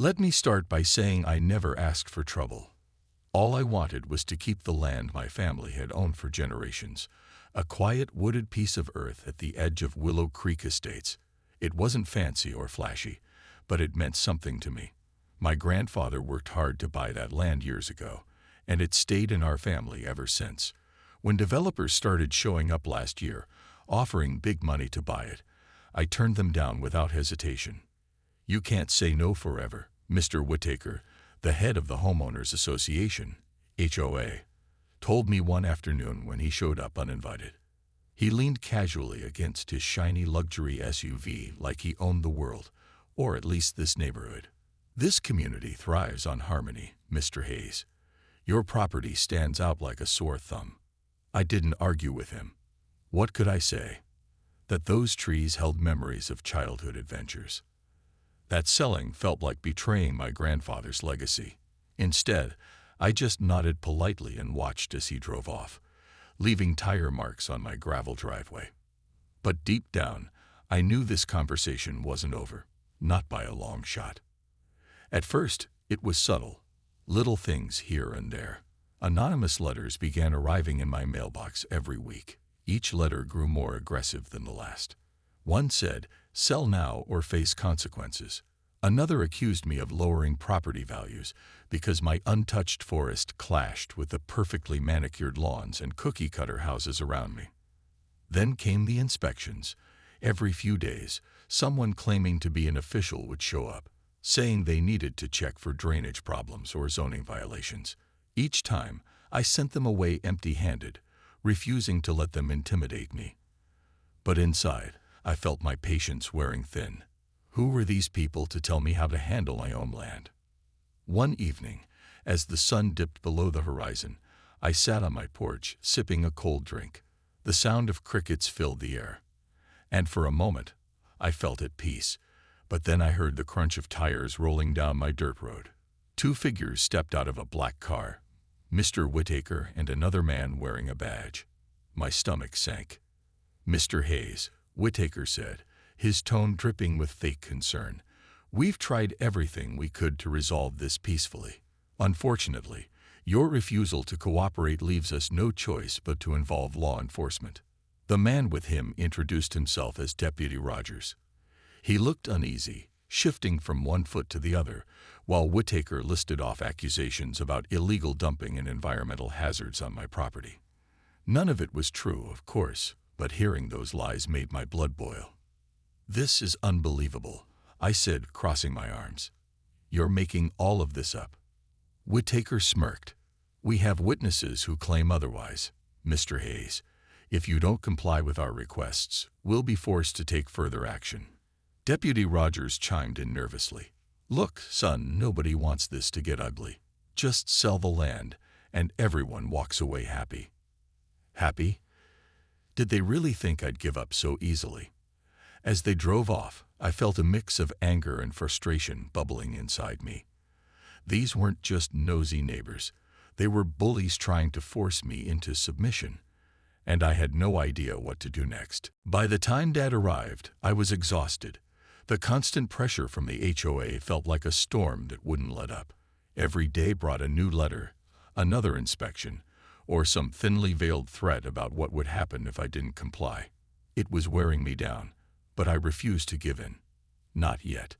Let me start by saying I never asked for trouble. All I wanted was to keep the land my family had owned for generations, a quiet wooded piece of earth at the edge of Willow Creek Estates. It wasn't fancy or flashy, but it meant something to me. My grandfather worked hard to buy that land years ago, and it stayed in our family ever since. When developers started showing up last year, offering big money to buy it, I turned them down without hesitation. You can't say no forever, Mr. Whittaker, the head of the Homeowners Association, HOA, told me one afternoon when he showed up uninvited. He leaned casually against his shiny luxury SUV like he owned the world, or at least this neighborhood. This community thrives on harmony, Mr. Hayes. Your property stands out like a sore thumb. I didn't argue with him. What could I say? That those trees held memories of childhood adventures. That selling felt like betraying my grandfather's legacy. Instead, I just nodded politely and watched as he drove off, leaving tire marks on my gravel driveway. But deep down, I knew this conversation wasn't over, not by a long shot. At first, it was subtle, little things here and there. Anonymous letters began arriving in my mailbox every week. Each letter grew more aggressive than the last. One said, "Sell now or face consequences." Another accused me of lowering property values because my untouched forest clashed with the perfectly manicured lawns and cookie-cutter houses around me. Then came the inspections. Every few days, someone claiming to be an official would show up, saying they needed to check for drainage problems or zoning violations. Each time, I sent them away empty-handed, refusing to let them intimidate me. But inside, I felt my patience wearing thin. Who were these people to tell me how to handle my own land? One evening, as the sun dipped below the horizon, I sat on my porch, sipping a cold drink. The sound of crickets filled the air. And for a moment, I felt at peace. But then I heard the crunch of tires rolling down my dirt road. Two figures stepped out of a black car, Mr. Whittaker and another man wearing a badge. My stomach sank. "Mr. Hayes," Whittaker said, his tone dripping with fake concern, "we've tried everything we could to resolve this peacefully. Unfortunately, your refusal to cooperate leaves us no choice but to involve law enforcement." The man with him introduced himself as Deputy Rogers. He looked uneasy, shifting from one foot to the other, while Whittaker listed off accusations about illegal dumping and environmental hazards on my property. None of it was true, of course, but hearing those lies made my blood boil. "This is unbelievable," I said, crossing my arms. "You're making all of this up." Whittaker smirked. "We have witnesses who claim otherwise, Mr. Hayes. If you don't comply with our requests, we'll be forced to take further action." Deputy Rogers chimed in nervously. "Look, son, nobody wants this to get ugly. Just sell the land, and everyone walks away happy." Happy? Did they really think I'd give up so easily? As they drove off, I felt a mix of anger and frustration bubbling inside me. These weren't just nosy neighbors. They were bullies trying to force me into submission, and I had no idea what to do next. By the time Dad arrived, I was exhausted. The constant pressure from the HOA felt like a storm that wouldn't let up. Every day brought a new letter, another inspection, or some thinly veiled threat about what would happen if I didn't comply. It was wearing me down, but I refused to give in. Not yet.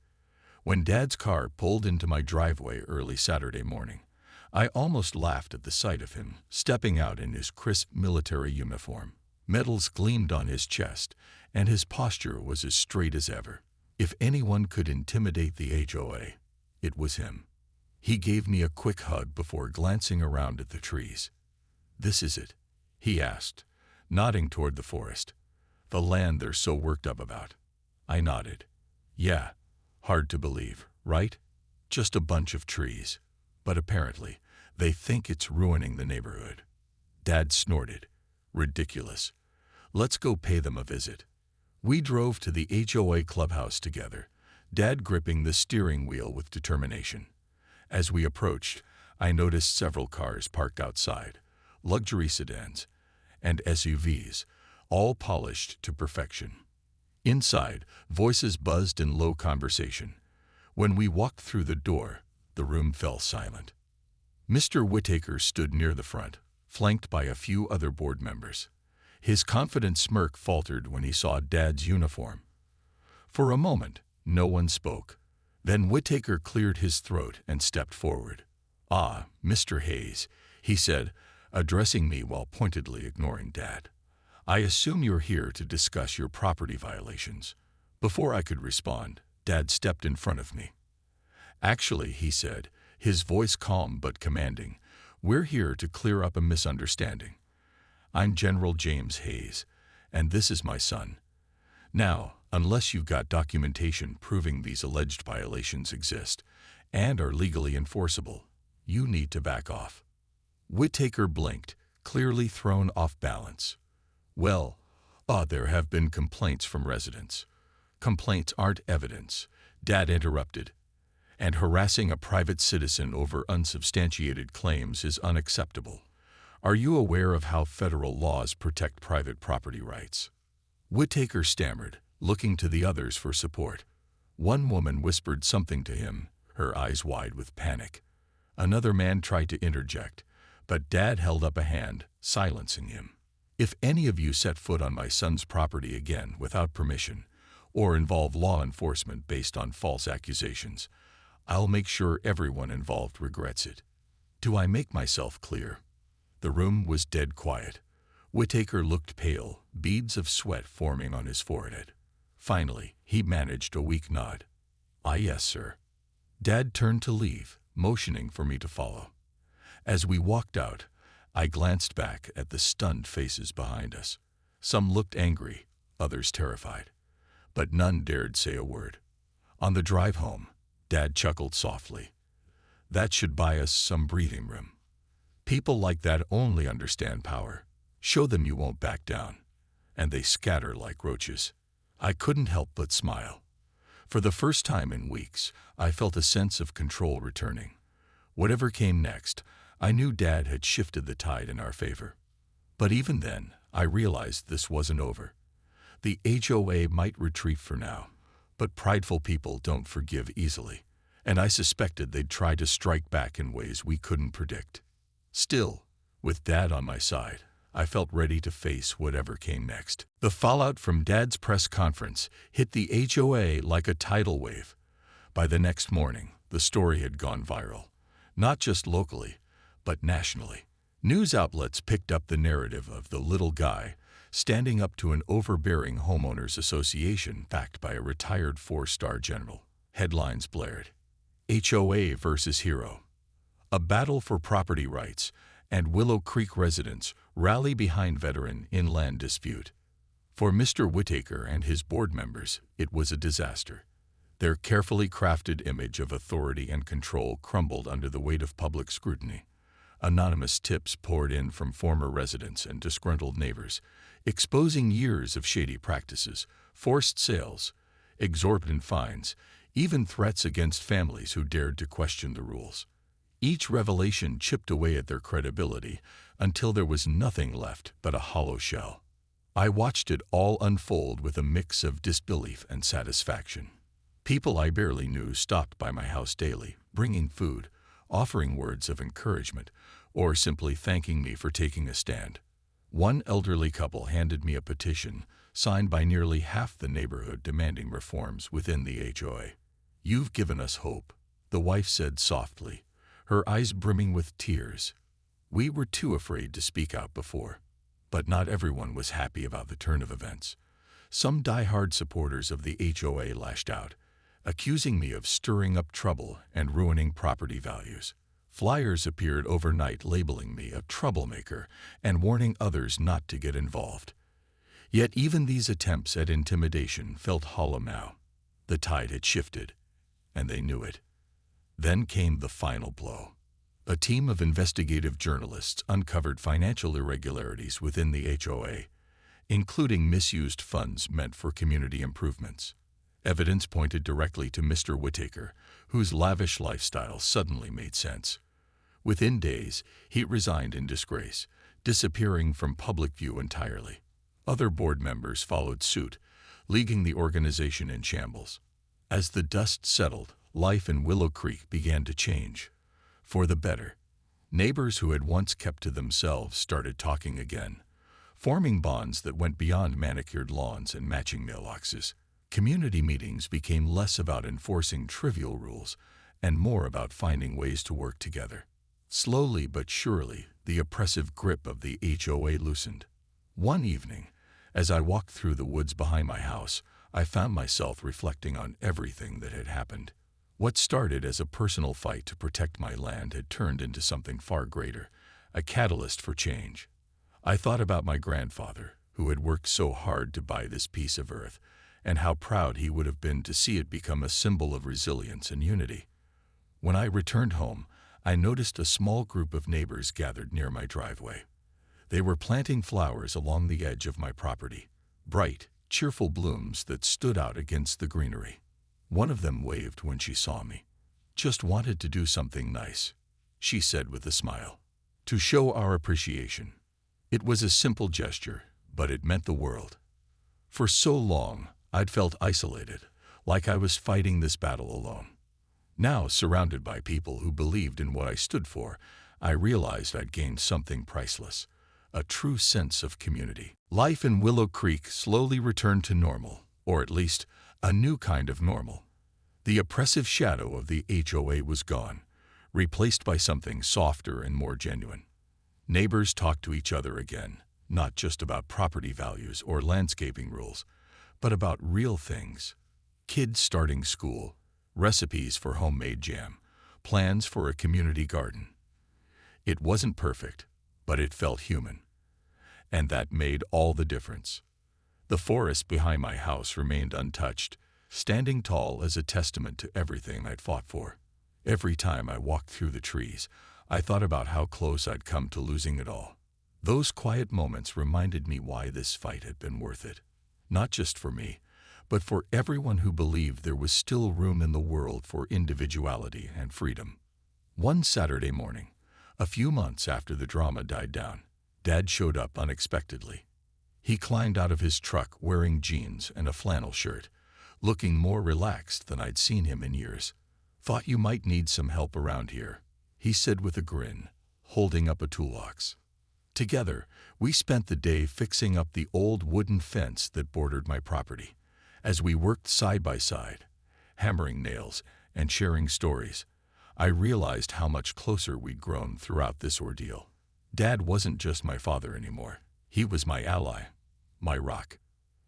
When Dad's car pulled into my driveway early Saturday morning, I almost laughed at the sight of him stepping out in his crisp military uniform. Medals gleamed on his chest, and his posture was as straight as ever. If anyone could intimidate the HOA, it was him. He gave me a quick hug before glancing around at the trees. "This is it?" he asked, nodding toward the forest. "The land they're so worked up about." I nodded. "Yeah, hard to believe, right? Just a bunch of trees. But apparently, they think it's ruining the neighborhood." Dad snorted. "Ridiculous. Let's go pay them a visit." We drove to the HOA clubhouse together, Dad gripping the steering wheel with determination. As we approached, I noticed several cars parked outside, luxury sedans, and SUVs, all polished to perfection. Inside, voices buzzed in low conversation. When we walked through the door, the room fell silent. Mr. Whittaker stood near the front, flanked by a few other board members. His confident smirk faltered when he saw Dad's uniform. For a moment, no one spoke. Then Whittaker cleared his throat and stepped forward. "Ah, Mr. Hayes," he said, addressing me while pointedly ignoring Dad. "I assume you're here to discuss your property violations." Before I could respond, Dad stepped in front of me. "Actually," he said, his voice calm but commanding, "we're here to clear up a misunderstanding. I'm General James Hayes, and this is my son. Now, unless you've got documentation proving these alleged violations exist and are legally enforceable, you need to back off." Whittaker blinked, clearly thrown off balance. "Well, there have been complaints from residents." "Complaints aren't evidence," Dad interrupted. "And harassing a private citizen over unsubstantiated claims is unacceptable. Are you aware of how federal laws protect private property rights?" Whittaker stammered, looking to the others for support. One woman whispered something to him, her eyes wide with panic. Another man tried to interject, but Dad held up a hand, silencing him. "If any of you set foot on my son's property again without permission, or involve law enforcement based on false accusations, I'll make sure everyone involved regrets it. Do I make myself clear?" The room was dead quiet. Whittaker looked pale, beads of sweat forming on his forehead. Finally, he managed a weak nod. "Ah, yes, sir." Dad turned to leave, motioning for me to follow. As we walked out, I glanced back at the stunned faces behind us. Some looked angry, others terrified, but none dared say a word. On the drive home, Dad chuckled softly. "That should buy us some breathing room. People like that only understand power. Show them you won't back down, and they scatter like roaches." I couldn't help but smile. For the first time in weeks, I felt a sense of control returning. Whatever came next, I knew Dad had shifted the tide in our favor. But even then, I realized this wasn't over. The HOA might retreat for now, but prideful people don't forgive easily, and I suspected they'd try to strike back in ways we couldn't predict. Still, with Dad on my side, I felt ready to face whatever came next. The fallout from Dad's press conference hit the HOA like a tidal wave. By the next morning, the story had gone viral, not just locally, but nationally. News outlets picked up the narrative of the little guy standing up to an overbearing homeowners association backed by a retired 4-star general. Headlines blared: "HOA versus Hero. A battle for property rights, and Willow Creek residents rally behind veteran inland dispute." For Mr. Whittaker and his board members, it was a disaster. Their carefully crafted image of authority and control crumbled under the weight of public scrutiny. Anonymous tips poured in from former residents and disgruntled neighbors, exposing years of shady practices, forced sales, exorbitant fines, even threats against families who dared to question the rules. Each revelation chipped away at their credibility until there was nothing left but a hollow shell. I watched it all unfold with a mix of disbelief and satisfaction. People I barely knew stopped by my house daily, bringing food, offering words of encouragement, or simply thanking me for taking a stand. One elderly couple handed me a petition signed by nearly half the neighborhood demanding reforms within the HOA. "You've given us hope," the wife said softly, her eyes brimming with tears. "We were too afraid to speak out before." But not everyone was happy about the turn of events. Some die-hard supporters of the HOA lashed out, accusing me of stirring up trouble and ruining property values. Flyers appeared overnight labeling me a troublemaker and warning others not to get involved. Yet even these attempts at intimidation felt hollow now. The tide had shifted, and they knew it. Then came the final blow. A team of investigative journalists uncovered financial irregularities within the HOA, including misused funds meant for community improvements. Evidence pointed directly to Mr. Whittaker, whose lavish lifestyle suddenly made sense. Within days, he resigned in disgrace, disappearing from public view entirely. Other board members followed suit, leaving the organization in shambles. As the dust settled, life in Willow Creek began to change, for the better. Neighbors who had once kept to themselves started talking again, forming bonds that went beyond manicured lawns and matching mailboxes. Community meetings became less about enforcing trivial rules and more about finding ways to work together. Slowly but surely, the oppressive grip of the HOA loosened. One evening, as I walked through the woods behind my house, I found myself reflecting on everything that had happened. What started as a personal fight to protect my land had turned into something far greater, a catalyst for change. I thought about my grandfather, who had worked so hard to buy this piece of earth, and how proud he would have been to see it become a symbol of resilience and unity. When I returned home, I noticed a small group of neighbors gathered near my driveway. They were planting flowers along the edge of my property, bright, cheerful blooms that stood out against the greenery. One of them waved when she saw me. "Just wanted to do something nice," she said with a smile, "to show our appreciation." It was a simple gesture, but it meant the world. For so long, I'd felt isolated, like I was fighting this battle alone. Now, surrounded by people who believed in what I stood for, I realized I'd gained something priceless, a true sense of community. Life in Willow Creek slowly returned to normal, or at least a new kind of normal. The oppressive shadow of the HOA was gone, replaced by something softer and more genuine. Neighbors talked to each other again, not just about property values or landscaping rules, but about real things. Kids starting school, recipes for homemade jam, plans for a community garden. It wasn't perfect, but it felt human. And that made all the difference. The forest behind my house remained untouched, standing tall as a testament to everything I'd fought for. Every time I walked through the trees, I thought about how close I'd come to losing it all. Those quiet moments reminded me why this fight had been worth it. Not just for me, but for everyone who believed there was still room in the world for individuality and freedom. One Saturday morning, a few months after the drama died down, Dad showed up unexpectedly. He climbed out of his truck wearing jeans and a flannel shirt, looking more relaxed than I'd seen him in years. "Thought you might need some help around here," he said with a grin, holding up a toolbox. Together, we spent the day fixing up the old wooden fence that bordered my property. As we worked side by side, hammering nails and sharing stories, I realized how much closer we'd grown throughout this ordeal. Dad wasn't just my father anymore. He was my ally, my rock.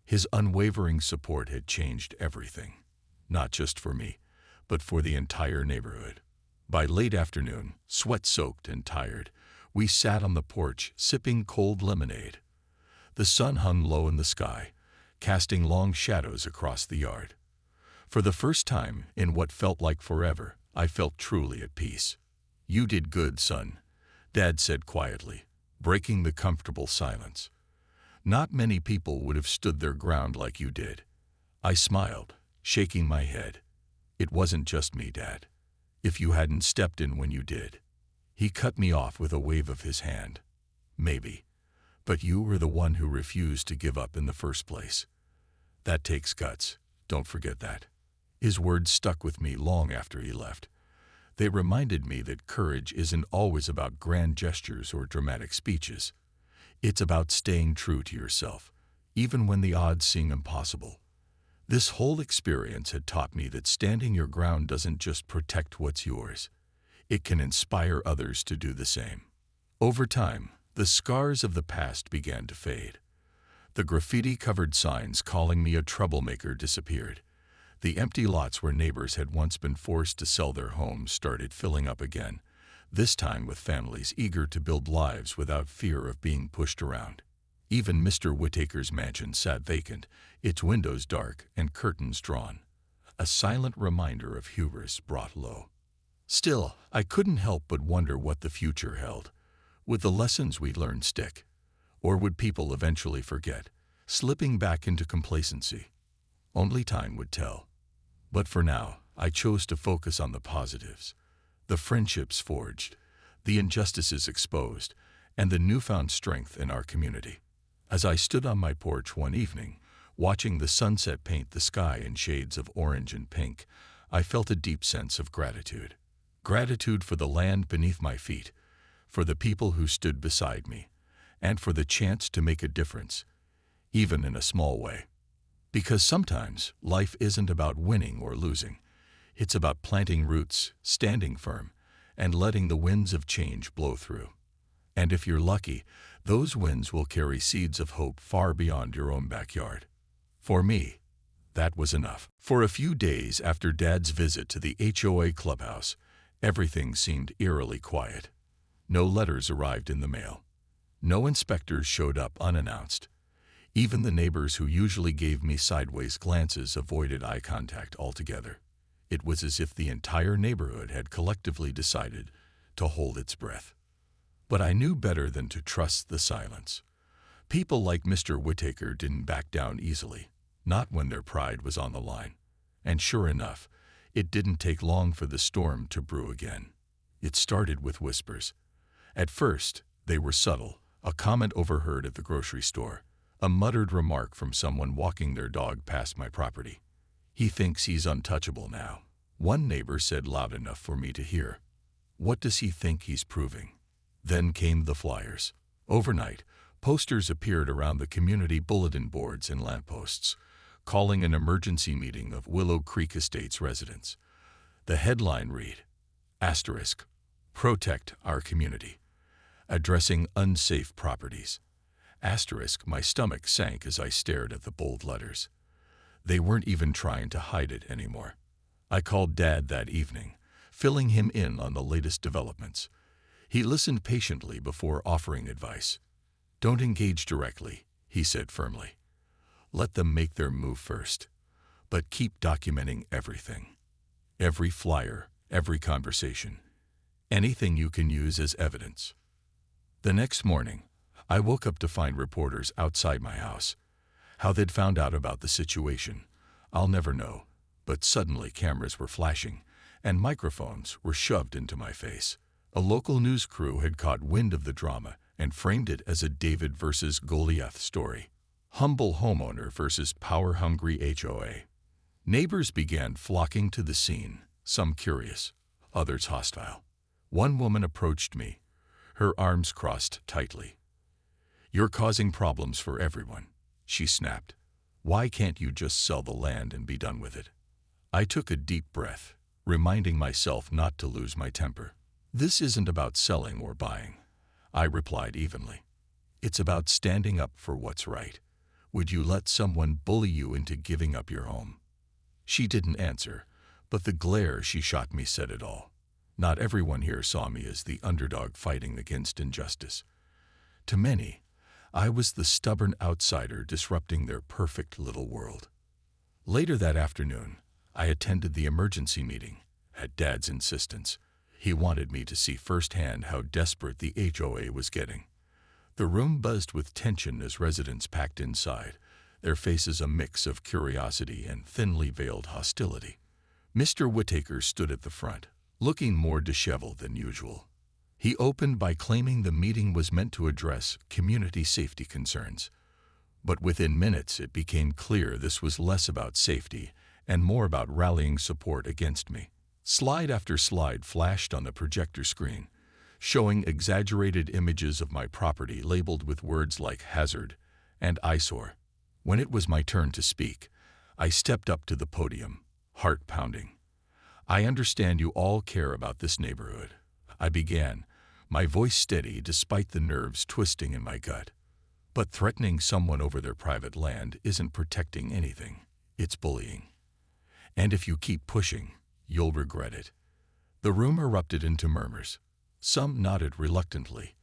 His unwavering support had changed everything, not just for me, but for the entire neighborhood. By late afternoon, sweat-soaked and tired, we sat on the porch sipping cold lemonade. The sun hung low in the sky, casting long shadows across the yard. For the first time in what felt like forever, I felt truly at peace. "You did good, son," Dad said quietly, breaking the comfortable silence. "Not many people would have stood their ground like you did." I smiled, shaking my head. "It wasn't just me, Dad. If you hadn't stepped in when you did." He cut me off with a wave of his hand. "Maybe, but you were the one who refused to give up in the first place. That takes guts, don't forget that." His words stuck with me long after he left. They reminded me that courage isn't always about grand gestures or dramatic speeches. It's about staying true to yourself, even when the odds seem impossible. This whole experience had taught me that standing your ground doesn't just protect what's yours. It can inspire others to do the same. Over time, the scars of the past began to fade. The graffiti-covered signs calling me a troublemaker disappeared. The empty lots where neighbors had once been forced to sell their homes started filling up again, this time with families eager to build lives without fear of being pushed around. Even Mr. Whittaker's mansion sat vacant, its windows dark and curtains drawn, a silent reminder of hubris brought low. Still, I couldn't help but wonder what the future held. Would the lessons we learned stick? Or would people eventually forget, slipping back into complacency? Only time would tell. But for now, I chose to focus on the positives. The friendships forged, the injustices exposed, and the newfound strength in our community. As I stood on my porch one evening, watching the sunset paint the sky in shades of orange and pink, I felt a deep sense of gratitude. Gratitude for the land beneath my feet, for the people who stood beside me, and for the chance to make a difference, even in a small way. Because sometimes life isn't about winning or losing. It's about planting roots, standing firm, and letting the winds of change blow through. And if you're lucky, those winds will carry seeds of hope far beyond your own backyard. For me, that was enough. For a few days after Dad's visit to the HOA clubhouse, everything seemed eerily quiet. No letters arrived in the mail. No inspectors showed up unannounced. Even the neighbors who usually gave me sideways glances avoided eye contact altogether. It was as if the entire neighborhood had collectively decided to hold its breath. But I knew better than to trust the silence. People like Mr. Whittaker didn't back down easily, not when their pride was on the line. And sure enough, it didn't take long for the storm to brew again. It started with whispers. At first, they were subtle, a comment overheard at the grocery store, a muttered remark from someone walking their dog past my property. "He thinks he's untouchable now," one neighbor said loud enough for me to hear. "What does he think he's proving?" Then came the flyers. Overnight, posters appeared around the community bulletin boards and lampposts, calling an emergency meeting of Willow Creek Estates residents. The headline read, ***, Protect Our Community, Addressing Unsafe Properties. ***, my stomach sank as I stared at the bold letters. They weren't even trying to hide it anymore. I called Dad that evening, filling him in on the latest developments. He listened patiently before offering advice. "Don't engage directly," he said firmly. "Let them make their move first. But keep documenting everything. Every flyer, every conversation. Anything you can use as evidence." The next morning, I woke up to find reporters outside my house. How they'd found out about the situation, I'll never know. But suddenly cameras were flashing, and microphones were shoved into my face. A local news crew had caught wind of the drama and framed it as a David versus Goliath story. Humble homeowner versus power-hungry HOA. Neighbors began flocking to the scene, some curious, others hostile. One woman approached me, her arms crossed tightly. "You're causing problems for everyone," she snapped. "Why can't you just sell the land and be done with it?" I took a deep breath, reminding myself not to lose my temper. "This isn't about selling or buying," I replied evenly. "It's about standing up for what's right. Would you let someone bully you into giving up your home?" She didn't answer, but the glare she shot me said it all. Not everyone here saw me as the underdog fighting against injustice. To many, I was the stubborn outsider disrupting their perfect little world. Later that afternoon, I attended the emergency meeting, at Dad's insistence. He wanted me to see firsthand how desperate the HOA was getting. The room buzzed with tension as residents packed inside, their faces a mix of curiosity and thinly veiled hostility. Mr. Whittaker stood at the front, looking more disheveled than usual. He opened by claiming the meeting was meant to address community safety concerns. But within minutes it became clear this was less about safety and more about rallying support against me. Slide after slide flashed on the projector screen, showing exaggerated images of my property labeled with words like hazard and eyesore. When it was my turn to speak, I stepped up to the podium, heart pounding. "I understand you all care about this neighborhood," I began, my voice steady despite the nerves twisting in my gut. "But threatening someone over their private land isn't protecting anything, it's bullying. And if you keep pushing, you'll regret it." The room erupted into murmurs. Some nodded reluctantly,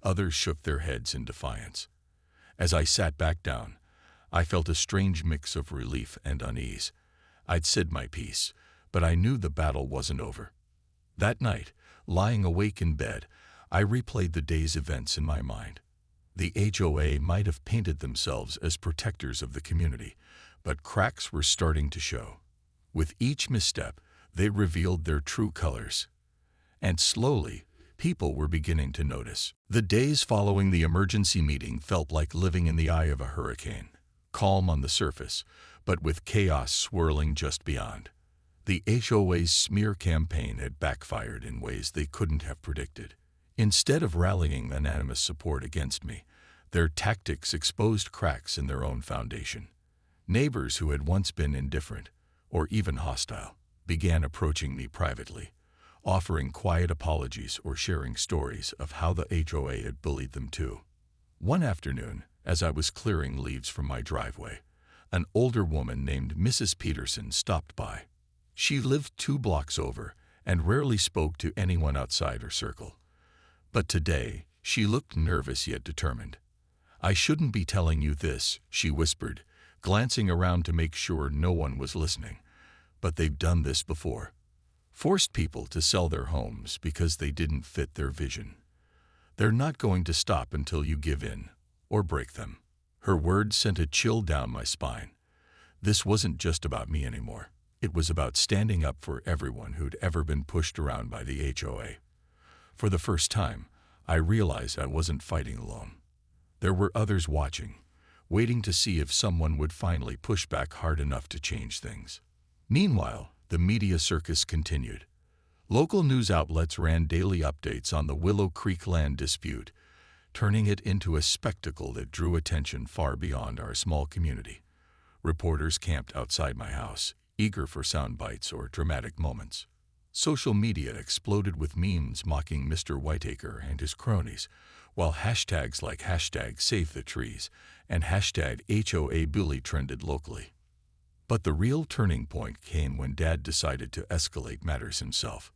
others shook their heads in defiance. As I sat back down, I felt a strange mix of relief and unease. I'd said my piece, but I knew the battle wasn't over. That night, lying awake in bed, I replayed the day's events in my mind. The HOA might have painted themselves as protectors of the community, but cracks were starting to show. With each misstep, they revealed their true colors. And slowly, people were beginning to notice. The days following the emergency meeting felt like living in the eye of a hurricane, calm on the surface, but with chaos swirling just beyond. The HOA's smear campaign had backfired in ways they couldn't have predicted. Instead of rallying unanimous support against me, their tactics exposed cracks in their own foundation. Neighbors who had once been indifferent, or even hostile, began approaching me privately, offering quiet apologies or sharing stories of how the HOA had bullied them too. One afternoon, as I was clearing leaves from my driveway, an older woman named Mrs. Peterson stopped by. She lived 2 blocks over and rarely spoke to anyone outside her circle. But today, she looked nervous yet determined. "I shouldn't be telling you this," she whispered, glancing around to make sure no one was listening. "But they've done this before. Forced people to sell their homes because they didn't fit their vision. They're not going to stop until you give in or break them." Her words sent a chill down my spine. This wasn't just about me anymore. It was about standing up for everyone who'd ever been pushed around by the HOA. For the first time, I realized I wasn't fighting alone. There were others watching, waiting to see if someone would finally push back hard enough to change things. Meanwhile, the media circus continued. Local news outlets ran daily updates on the Willow Creek land dispute, turning it into a spectacle that drew attention far beyond our small community. Reporters camped outside my house, eager for sound bites or dramatic moments. Social media exploded with memes mocking Mr. Whitaker and his cronies, while hashtags like #SaveTheTrees and #HOABully trended locally. But the real turning point came when Dad decided to escalate matters himself.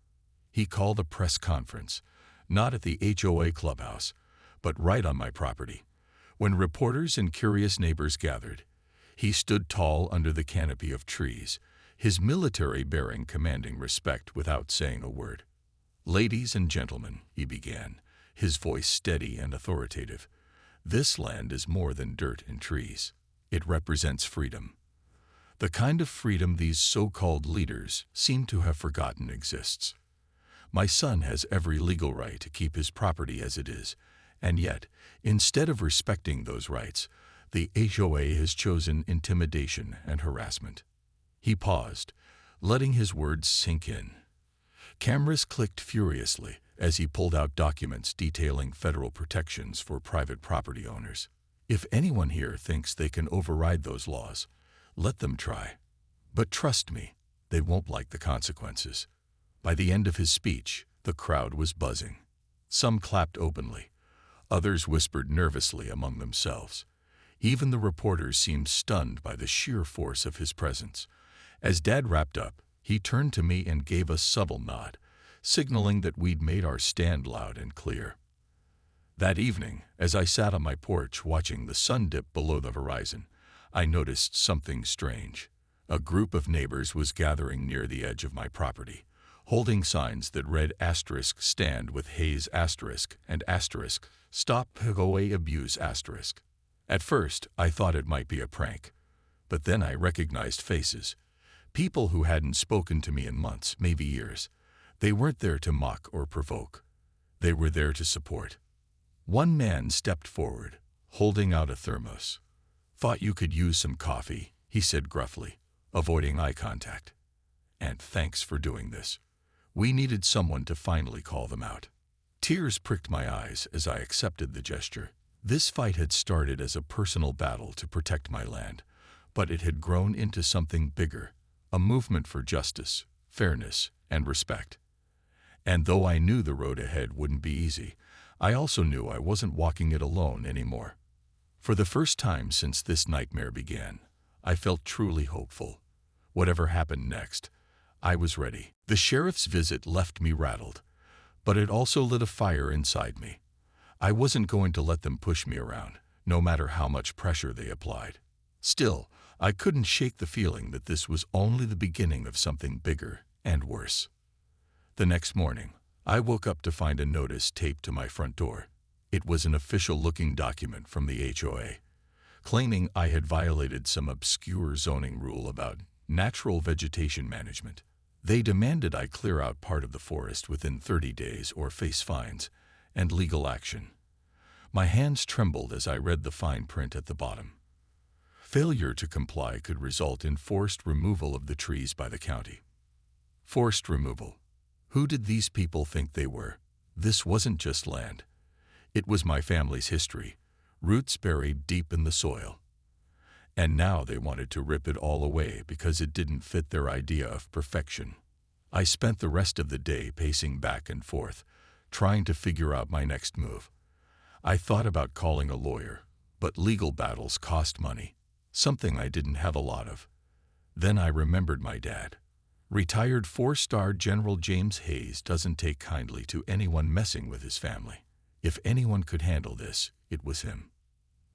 He called a press conference, not at the HOA clubhouse, but right on my property. When reporters and curious neighbors gathered, he stood tall under the canopy of trees, his military bearing commanding respect without saying a word. "Ladies and gentlemen," he began, his voice steady and authoritative, "this land is more than dirt and trees. It represents freedom. The kind of freedom these so-called leaders seem to have forgotten exists. My son has every legal right to keep his property as it is, and yet, instead of respecting those rights, the HOA has chosen intimidation and harassment." He paused, letting his words sink in. Cameras clicked furiously as he pulled out documents detailing federal protections for private property owners. "If anyone here thinks they can override those laws, let them try. But trust me, they won't like the consequences." By the end of his speech, the crowd was buzzing. Some clapped openly. Others whispered nervously among themselves. Even the reporters seemed stunned by the sheer force of his presence. As Dad wrapped up, he turned to me and gave a subtle nod, signaling that we'd made our stand loud and clear. That evening, as I sat on my porch watching the sun dip below the horizon, I noticed something strange. A group of neighbors was gathering near the edge of my property, holding signs that read *stand with Hayes and *stop HOA abuse*. At first, I thought it might be a prank, but then I recognized faces. People who hadn't spoken to me in months, maybe years. They weren't there to mock or provoke. They were there to support. One man stepped forward, holding out a thermos. "Thought you could use some coffee," he said gruffly, avoiding eye contact. "And thanks for doing this. We needed someone to finally call them out." Tears pricked my eyes as I accepted the gesture. This fight had started as a personal battle to protect my land, but it had grown into something bigger, a movement for justice, fairness, and respect. And though I knew the road ahead wouldn't be easy, I also knew I wasn't walking it alone anymore. For the first time since this nightmare began, I felt truly hopeful. Whatever happened next, I was ready. The sheriff's visit left me rattled, but it also lit a fire inside me. I wasn't going to let them push me around, no matter how much pressure they applied. Still, I couldn't shake the feeling that this was only the beginning of something bigger and worse. The next morning, I woke up to find a notice taped to my front door. It was an official-looking document from the HOA, claiming I had violated some obscure zoning rule about natural vegetation management. They demanded I clear out part of the forest within 30 days or face fines and legal action. My hands trembled as I read the fine print at the bottom. Failure to comply could result in forced removal of the trees by the county. Forced removal. Who did these people think they were? This wasn't just land. It was my family's history, roots buried deep in the soil. And now they wanted to rip it all away because it didn't fit their idea of perfection. I spent the rest of the day pacing back and forth, trying to figure out my next move. I thought about calling a lawyer, but legal battles cost money, something I didn't have a lot of. Then I remembered my dad. Retired 4-star General James Hayes doesn't take kindly to anyone messing with his family. If anyone could handle this, it was him.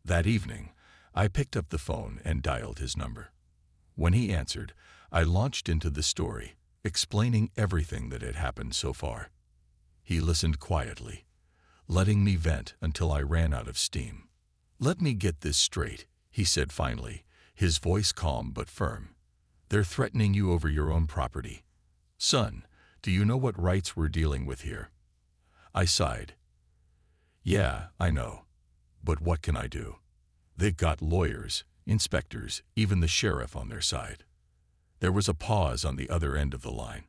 That evening, I picked up the phone and dialed his number. When he answered, I launched into the story, explaining everything that had happened so far. He listened quietly, letting me vent until I ran out of steam. "Let me get this straight," he said finally, his voice calm but firm. "They're threatening you over your own property. Son, do you know what rights we're dealing with here?" I sighed. "Yeah, I know. But what can I do? They've got lawyers, inspectors, even the sheriff on their side." There was a pause on the other end of the line.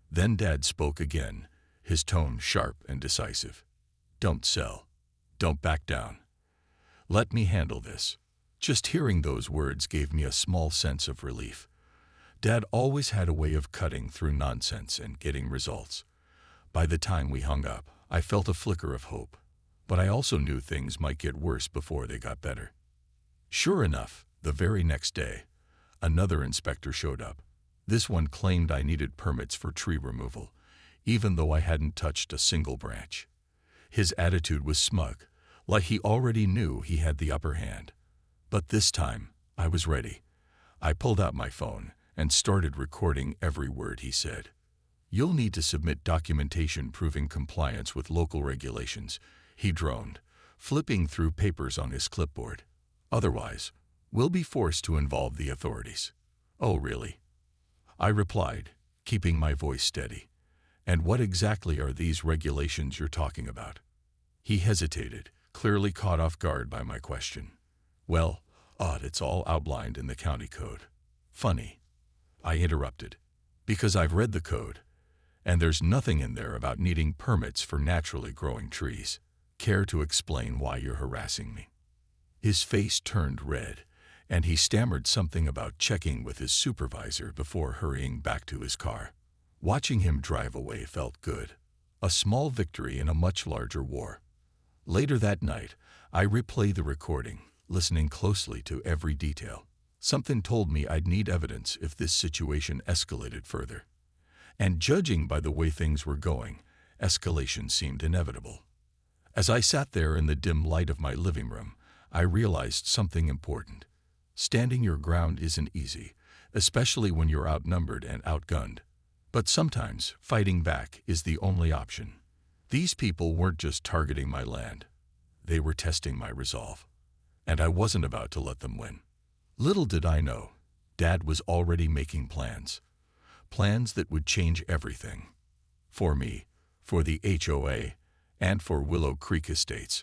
Then Dad spoke again, his tone sharp and decisive. "Don't sell. Don't back down. Let me handle this." Just hearing those words gave me a small sense of relief. Dad always had a way of cutting through nonsense and getting results. By the time we hung up, I felt a flicker of hope, but I also knew things might get worse before they got better. Sure enough, the very next day, another inspector showed up. This one claimed I needed permits for tree removal, even though I hadn't touched a single branch. His attitude was smug, like he already knew he had the upper hand. But this time, I was ready. I pulled out my phone and started recording every word he said. "You'll need to submit documentation proving compliance with local regulations," he droned, flipping through papers on his clipboard. "Otherwise, we'll be forced to involve the authorities." "Oh, really?" I replied, keeping my voice steady. "And what exactly are these regulations you're talking about?" He hesitated, clearly caught off guard by my question. "Well, it's all outlined in the county code." "Funny," I interrupted, "because I've read the code, and there's nothing in there about needing permits for naturally growing trees. Care to explain why you're harassing me?" His face turned red, and he stammered something about checking with his supervisor before hurrying back to his car. Watching him drive away felt good, a small victory in a much larger war. Later that night, I replayed the recording, listening closely to every detail. Something told me I'd need evidence if this situation escalated further. And judging by the way things were going, escalation seemed inevitable. As I sat there in the dim light of my living room, I realized something important. Standing your ground isn't easy, especially when you're outnumbered and outgunned. But sometimes fighting back is the only option. These people weren't just targeting my land. They were testing my resolve. And I wasn't about to let them win. Little did I know, Dad was already making plans. Plans that would change everything. For me, for the HOA, and for Willow Creek Estates.